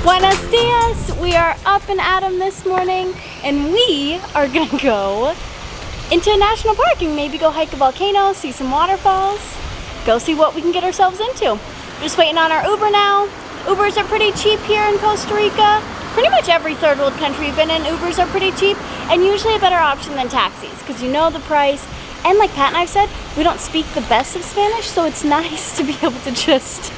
Buenos dias! We are up and at 'em this morning, and we are gonna go into a national park and maybe go hike a volcano, see some waterfalls, go see what we can get ourselves into. We're just waiting on our Uber now. Ubers are pretty cheap here in Costa Rica. Pretty much every third world country we've been in, Ubers are pretty cheap and usually a better option than taxis because you know the price. And like Pat and I've said, we don't speak the best of Spanish, so it's nice to be able to just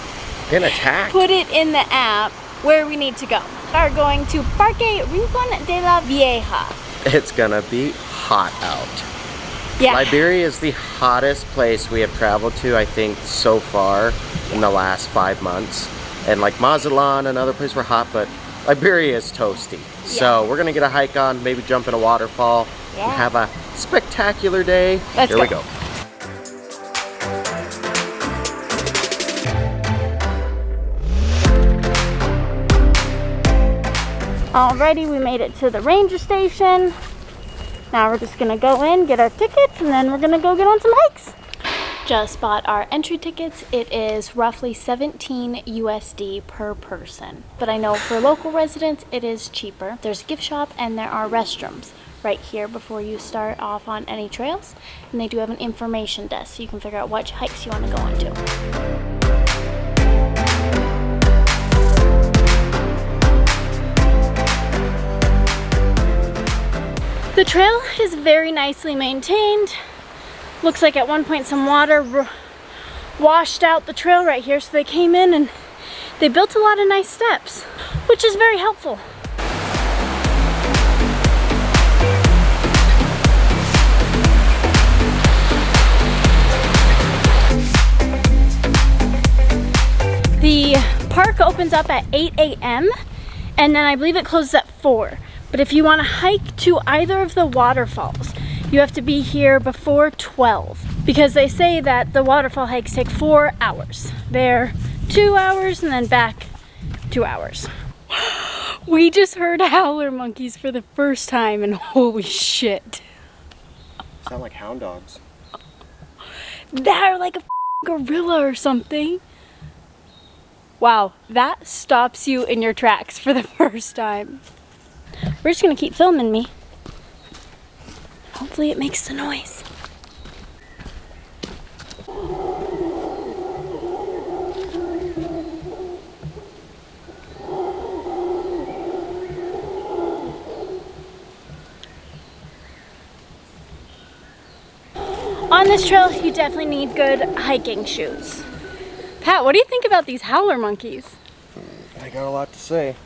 put it in the app where we need to go. We are going to Parque Rincón de la Vieja. It's gonna be hot out. Yeah. Liberia is the hottest place we have traveled to, I think, so far in the last 5 months. And like Mazatlan and other places were hot, but Liberia is toasty. Yeah. So we're gonna get a hike on, maybe jump in a waterfall, and have a spectacular day. Here we go. Alrighty, we made it to the ranger station. Now we're just gonna go in, get our tickets, and then we're gonna go get on some hikes. Just bought our entry tickets. It is roughly 17 USD per person. But I know for local residents, it is cheaper. There's a gift shop and there are restrooms right here before you start off on any trails. And they do have an information desk so you can figure out which hikes you want to go into. The trail is very nicely maintained. Looks like at one point some water washed out the trail right here, so they came in and they built a lot of nice steps, which is very helpful. The park opens up at 8 a.m. and then I believe it closes at 4. But if you want to hike to either of the waterfalls, you have to be here before 12 because they say that the waterfall hikes take 4 hours. They're 2 hours and then back 2 hours. We just heard Howler Monkeys for the first time and holy shit. Sound like hound dogs. They're like a gorilla or something. Wow, that stops you in your tracks for the first time. We're just gonna keep filming me. Hopefully it makes the noise. On this trail, you definitely need good hiking shoes. Pat, what do you think about these Howler Monkeys? I got a lot to say.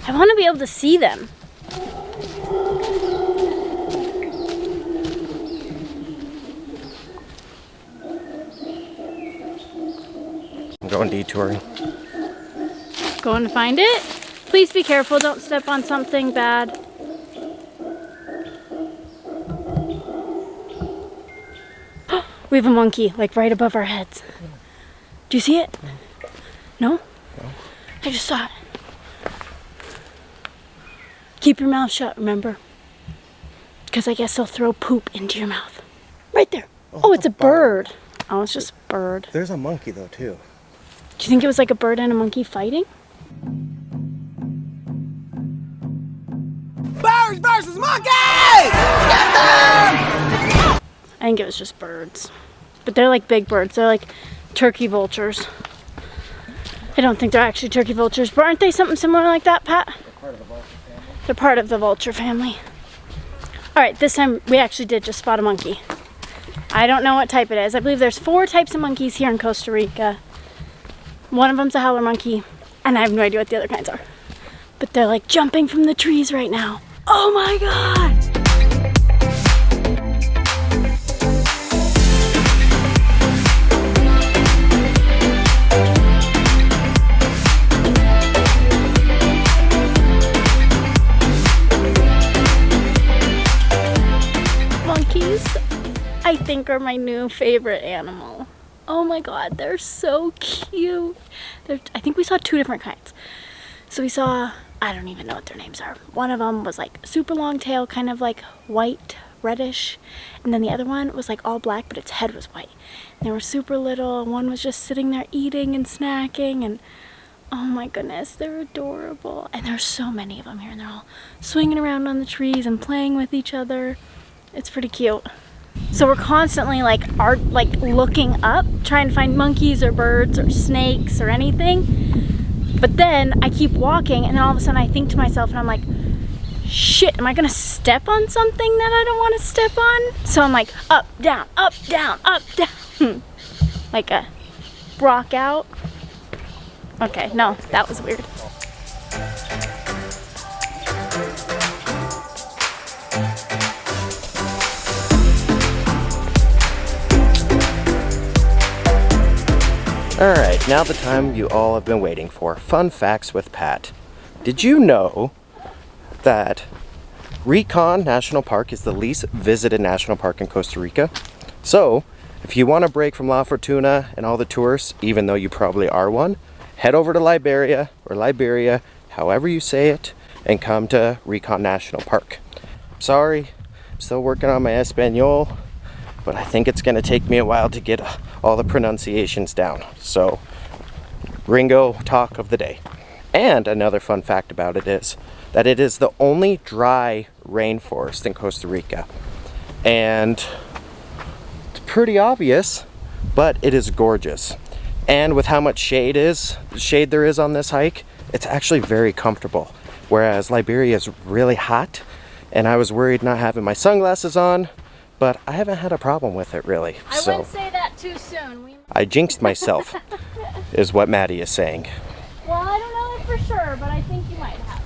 I want to be able to see them. I'm going detouring. Going to find it? Please be careful, don't step on something bad. We have a monkey, like right above our heads. Do you see it? No? No. I just saw it. Keep your mouth shut, remember? Because I guess they'll throw poop into your mouth. Right there. Oh, it's a bird. Oh, it's just a bird. There's a monkey though, too. Do you think it was like a bird and a monkey fighting? Birds versus monkeys! Get them! I think it was just birds. But they're like big birds. They're like turkey vultures. I don't think they're actually turkey vultures, but aren't they something similar like that, Pat? They're part of the vulture family. All right, this time we actually did just spot a monkey. I don't know what type it is. I believe there's 4 types of monkeys here in Costa Rica. One of them's a howler monkey, and I have no idea what the other kinds are. But they're like jumping from the trees right now. Oh my God! I think are my new favorite animal. Oh my God, they're so cute. I think we saw 2 different kinds. So we saw I don't even know what their names are. One of them was like super long tail, kind of like white, reddish. And then the other one was like all black, but its head was white. And they were super little. One was just sitting there eating and snacking. And oh my goodness, they're adorable. And there's so many of them here. And they're all swinging around on the trees and playing with each other. It's pretty cute. So we're constantly like looking up, trying to find monkeys or birds or snakes or anything. But then I keep walking, and then all of a sudden I think to myself, and I'm like, shit, am I gonna step on something that I don't want to step on? So I'm like, up, down, up, down, up, down. Like a rock out. Okay, no, that was weird. Alright, now the time you all have been waiting for. Fun facts with Pat. Did you know that Rincón National Park is the least visited national park in Costa Rica? So, if you want a break from La Fortuna and all the tourists, even though you probably are one, head over to Liberia, or Liberia, however you say it, and come to Rincón National Park. Sorry, I'm still working on my Espanol, but I think it's going to take me a while to get all the pronunciations down. So, Ringo talk of the day. And another fun fact about it is that it is the only dry rainforest in Costa Rica. And it's pretty obvious, but it is gorgeous. And with how much shade there is on this hike, it's actually very comfortable. Whereas Liberia is really hot, and I was worried not having my sunglasses on, but I haven't had a problem with it really. I wouldn't say that too soon. I jinxed myself, is what Maddie is saying. Well, I don't know it for sure, but I think you might have.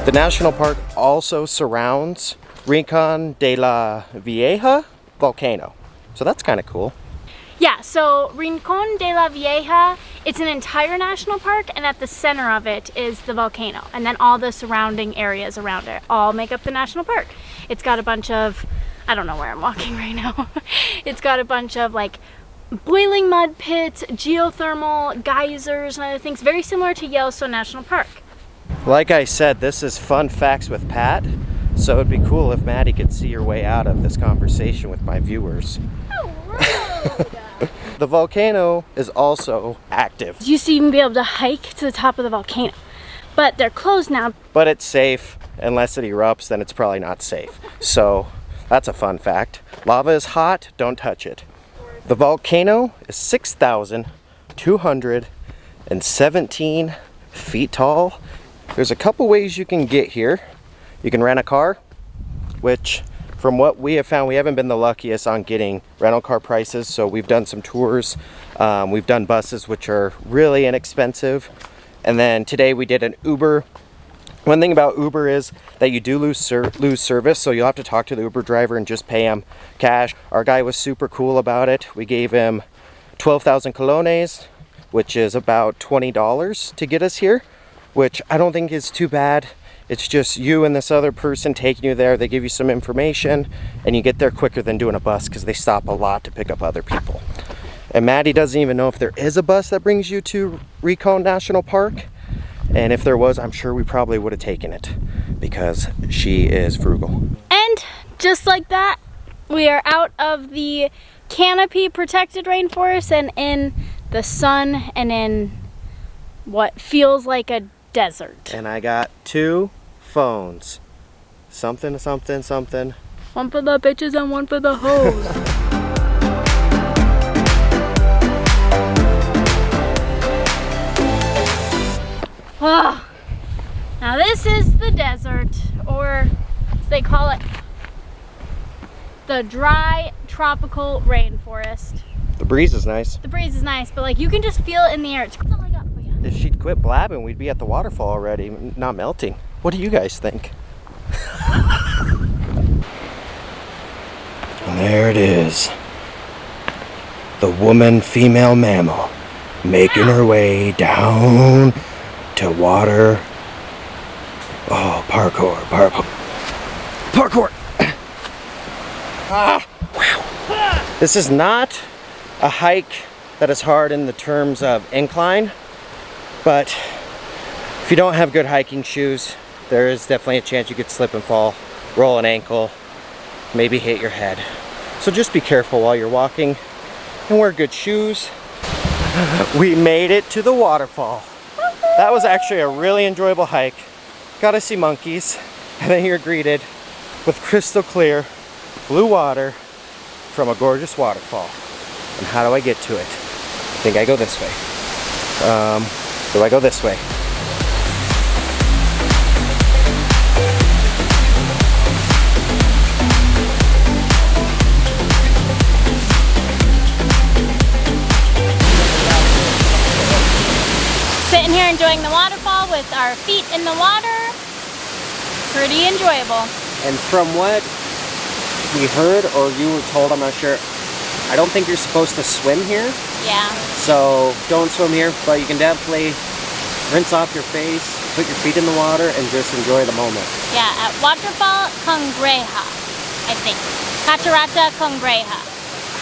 The national park also surrounds Rincón de la Vieja volcano. So that's kind of cool. Yeah, so Rincón de la Vieja, it's an entire national park, and at the center of it is the volcano. And then all the surrounding areas around it all make up the national park. It's got a bunch of, I don't know where I'm walking right now. It's got a bunch of like boiling mud pits, geothermal, geysers, and other things, very similar to Yellowstone National Park. Like I said, this is Fun Facts with Pat. So it'd be cool if Maddie could see her way out of this conversation with my viewers. Oh, rude! The volcano is also active. You used to even be able to hike to the top of the volcano, but they're closed now. But it's safe. Unless it erupts, then it's probably not safe. So that's a fun fact. Lava is hot, don't touch it. The volcano is 6,217 feet tall. There's a couple ways you can get here. You can rent a car, which from what we have found, we haven't been the luckiest on getting rental car prices. So we've done some tours. We've done buses, which are really inexpensive. And then today we did an Uber. One thing about Uber is that you do lose service, so you'll have to talk to the Uber driver and just pay him cash. Our guy was super cool about it. We gave him 12,000 colones, which is about $20 to get us here, which I don't think is too bad. It's just you and this other person taking you there. They give you some information, and you get there quicker than doing a bus because they stop a lot to pick up other people. And Maddie doesn't even know if there is a bus that brings you to Rincón National Park. And if there was, I'm sure we probably would have taken it because she is frugal. And just like that, we are out of the canopy protected rainforest and in the sun and in what feels like a desert. And I got 2 phones. Something, something, something. One for the bitches and one for the hoes. Oh, now this is the desert, or as they call it, the dry tropical rainforest. The breeze is nice. The breeze is nice, but like you can just feel it in the air. That's all I got for you. If she'd quit blabbing, we'd be at the waterfall already, not melting. What do you guys think? And there it is. The woman-female mammal making her way down to water. Oh, parkour. Ah! Wow. This is not a hike that is hard in the terms of incline, but if you don't have good hiking shoes, there is definitely a chance you could slip and fall, roll an ankle, maybe hit your head. So just be careful while you're walking and wear good shoes. We made it to the waterfall. That was actually a really enjoyable hike. Got to see monkeys, and then you're greeted with crystal clear blue water from a gorgeous waterfall. And how do I get to it? I think I go this way. Do I go this way? Sitting here enjoying the waterfall with our feet in the water. Pretty enjoyable. And from what we heard, or you were told, I'm not sure, I don't think you're supposed to swim here. Yeah. So don't swim here, but you can definitely rinse off your face, put your feet in the water, and just enjoy the moment. Yeah, at Waterfall Congreja, I think. Catarata Congreja.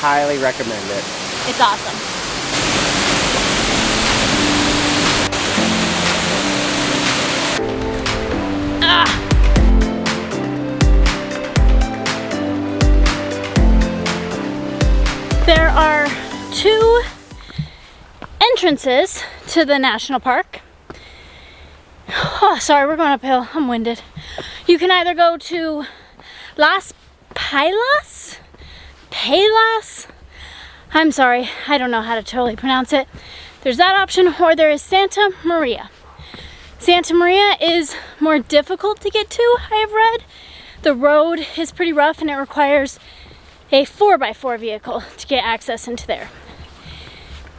Highly recommend it. It's awesome. There are two entrances to the national park. Oh, sorry, we're going uphill. I'm winded. You can either go to Las Palas? I'm sorry, I don't know how to totally pronounce it. There's that option, or there is Santa Maria. Santa Maria is more difficult to get to, I have read. The road is pretty rough and it requires a 4x4 vehicle to get access into there.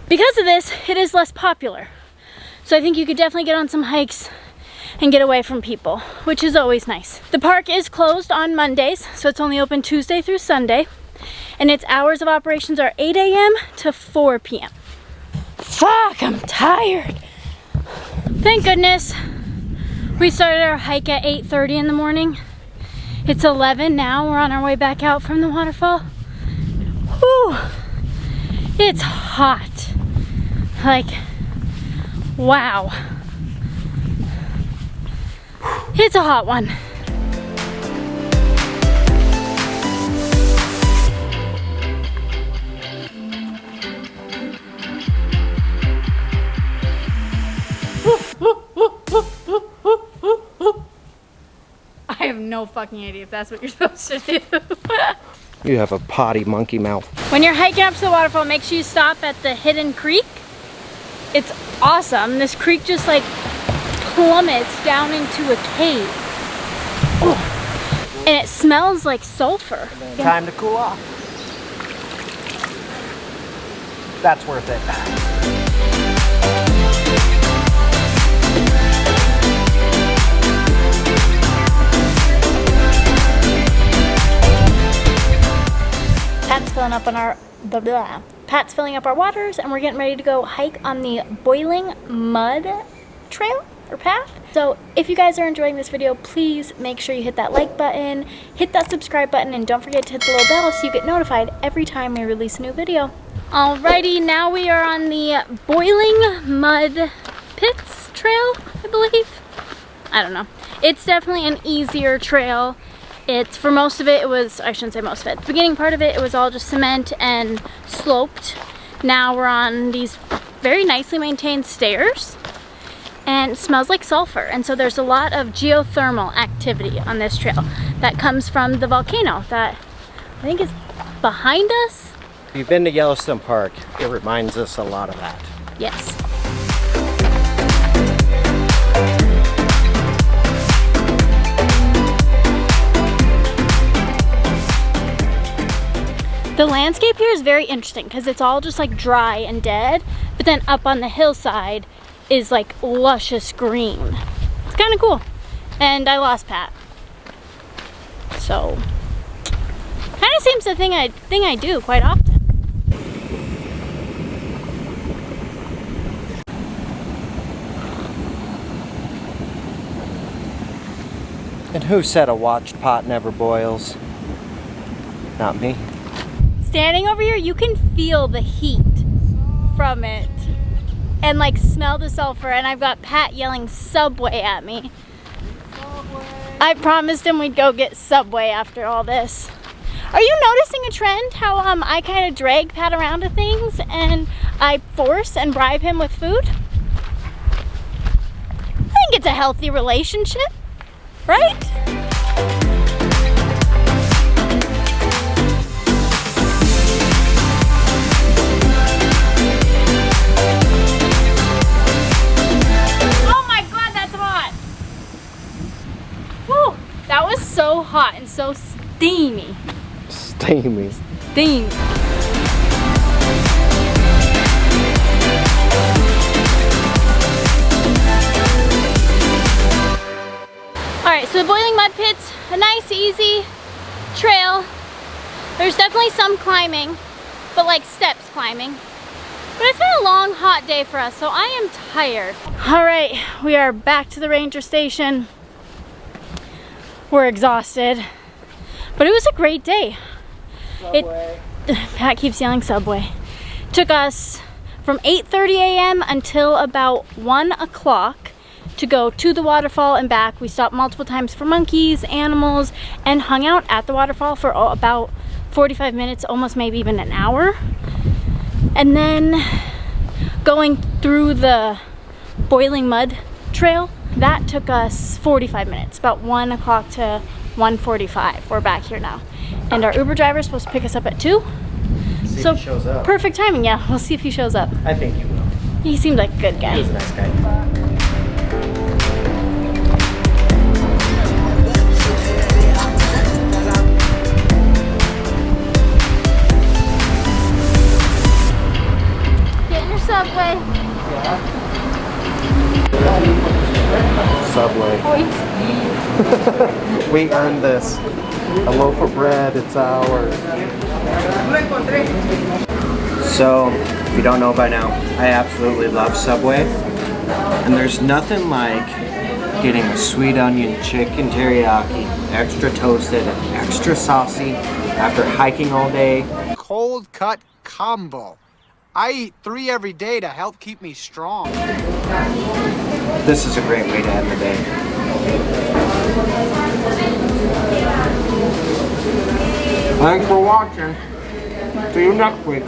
Because of this, it is less popular. So I think you could definitely get on some hikes and get away from people, which is always nice. The park is closed on Mondays, so it's only open Tuesday through Sunday. And its hours of operations are 8 a.m. to 4 p.m. Fuck, I'm tired. Thank goodness we started our hike at 8:30 in the morning. It's 11 now. We're on our way back out from the waterfall. Whew. It's hot. Like, wow. It's a hot one. I have no fucking idea if that's what you're supposed to do. You have a potty monkey mouth. When you're hiking up to the waterfall, make sure you stop at the hidden creek. It's awesome. This creek just like plummets down into a cave. Oh. And it smells like sulfur. Time to cool off. That's worth it. Pat's filling up on our Pat's filling up our waters, and we're getting ready to go hike on the boiling mud trail or path. So if you guys are enjoying this video, please make sure you hit that like button, hit that subscribe button, and don't forget to hit the little bell so you get notified every time we release a new video. Alrighty, now we are on the boiling mud pits trail, I believe. I don't know. It's definitely an easier trail. It's, for most of it, it was, I shouldn't say most of it, the beginning part of it, it was all just cement and sloped. Now we're on these very nicely maintained stairs, and it smells like sulfur. And so there's a lot of geothermal activity on this trail that comes from the volcano that I think is behind us. If you've been to Yellowstone Park, it reminds us a lot of that. Yes. The landscape here is very interesting because it's all just like dry and dead, but then up on the hillside is like luscious green. It's kind of cool. And I lost Pat. So, kind of seems the thing I do quite often. And who said a watched pot never boils? Not me. standing over here, you can feel the heat from it and like smell the sulfur. And I've got Pat yelling Subway at me. I promised him we'd go get Subway after all this. Are you noticing a trend? How I kind of drag Pat around to things and I force and bribe him with food? I think it's a healthy relationship, right? That was so hot and so steamy. Steamy. Steamy. Alright, so the Boiling Mud Pit's a nice, easy trail. There's definitely some climbing, but like steps climbing. But it's been a long, hot day for us, so I am tired. Alright, we are back to the ranger station. We're exhausted, but it was a great day. Subway. Pat keeps yelling Subway. Took us from 8:30 a.m. until about 1 o'clock to go to the waterfall and back. We stopped multiple times for monkeys, animals, and hung out at the waterfall for about 45 minutes, almost maybe even an hour. And then going through the Boiling Mud Trail, that took us 45 minutes, about 1 o'clock to 1:45. We're back here now. And our Uber driver is supposed to pick us up at 2. See so if he shows up. Perfect timing, yeah. We'll see if he shows up. I think he will. He seemed like a good guy. He's a nice guy. Get in your Subway. Subway. We earned this. A loaf of bread, it's ours. So, if you don't know by now, I absolutely love Subway. And there's nothing like getting a sweet onion chicken teriyaki, extra toasted, extra saucy, after hiking all day. Cold cut combo. I eat 3 every day to help keep me strong. This is a great way to end the day. Thanks for watching. See you next week.